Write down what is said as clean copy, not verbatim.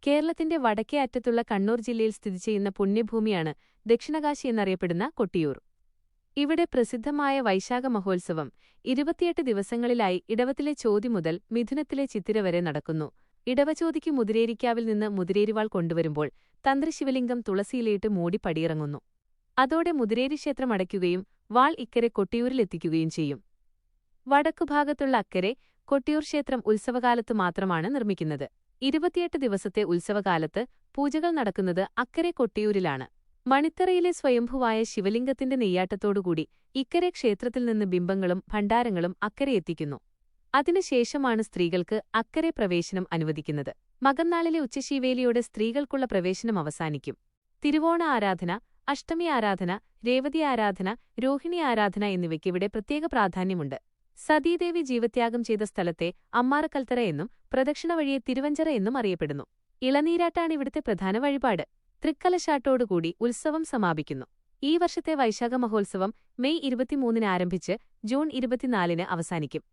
കേരളത്തിന്റെ വടക്കേ അറ്റത്തുള്ള കണ്ണൂർ ജില്ലയിൽ സ്ഥിതിചെയ്യുന്ന പുണ്യഭൂമിയാണ് ദക്ഷിണകാശി എന്നറിയപ്പെടുന്ന കൊട്ടിയൂർ. ഇവിടെ പ്രസിദ്ധമായ വൈശാഖ മഹോത്സവം 28 ദിവസങ്ങളിലായി ഇടവത്തിലെ ചോതി മുതൽ മിഥുനത്തിലെ ചിത്തിര വരെ നടക്കുന്നു. ഇടവചോതിക്ക് മുതിരേരിക്കാവിൽ നിന്ന് മുതിരേരിവാൾ കൊണ്ടുവരുമ്പോൾ തന്ത്രി ശിവലിംഗം തുളസിയിലയിട്ട് മൂടി പടിയിറങ്ങുന്നു. അതോടെ മുതിരേരി ക്ഷേത്രം അടയ്ക്കുകയും വാൾ ഇക്കരെ കൊട്ടിയൂരിലെത്തിക്കുകയും ചെയ്യും. വടക്കുഭാഗത്തുള്ള അക്കരെ കൊട്ടിയൂർ ക്ഷേത്രം ഉത്സവകാലത്തു മാത്രമാണ് നിർമ്മിക്കുന്നത്. 28 ദിവസത്തെ ഉത്സവകാലത്ത് പൂജകൾ നടക്കുന്നത് അക്കരെ കൊട്ടിയൂരിലാണ്. മണിത്തറയിലെ സ്വയംഭുവായ ശിവലിംഗത്തിന്റെ നെയ്യാട്ടത്തോടുകൂടി ഇക്കരെ ക്ഷേത്രത്തിൽ നിന്ന് ബിംബങ്ങളും ഭണ്ഡാരങ്ങളും അക്കരെ എത്തിക്കുന്നു. അതിനുശേഷമാണ് സ്ത്രീകൾക്ക് അക്കരെ പ്രവേശനം അനുവദിക്കുന്നത്. മകന്നാളിലെ ഉച്ചശീവേലിയോടെ സ്ത്രീകൾക്കുള്ള പ്രവേശനം അവസാനിക്കും. തിരുവോണ ആരാധന, അഷ്ടമി ആരാധന, രേവതി ആരാധന, രോഹിണി ആരാധന എന്നിവയ്ക്ക് ഇവിടെ പ്രത്യേക പ്രാധാന്യമുണ്ട്. സതീദേവി ജീവത്യാഗം ചെയ്ത സ്ഥലത്തെ അമ്മാറക്കൽത്തറ എന്നും പ്രദക്ഷിണ വഴിയെ തിരുവഞ്ചറ എന്നും അറിയപ്പെടുന്നു. ഇളനീരാട്ടാണ് ഇവിടുത്തെ പ്രധാന വഴിപാട്. തൃക്കലശാട്ടോടുകൂടി ഉത്സവം സമാപിക്കുന്നു. ഈ വർഷത്തെ വൈശാഖ മഹോത്സവം മെയ് 23-ന് ആരംഭിച്ച് ജൂൺ 24-ന് അവസാനിക്കും.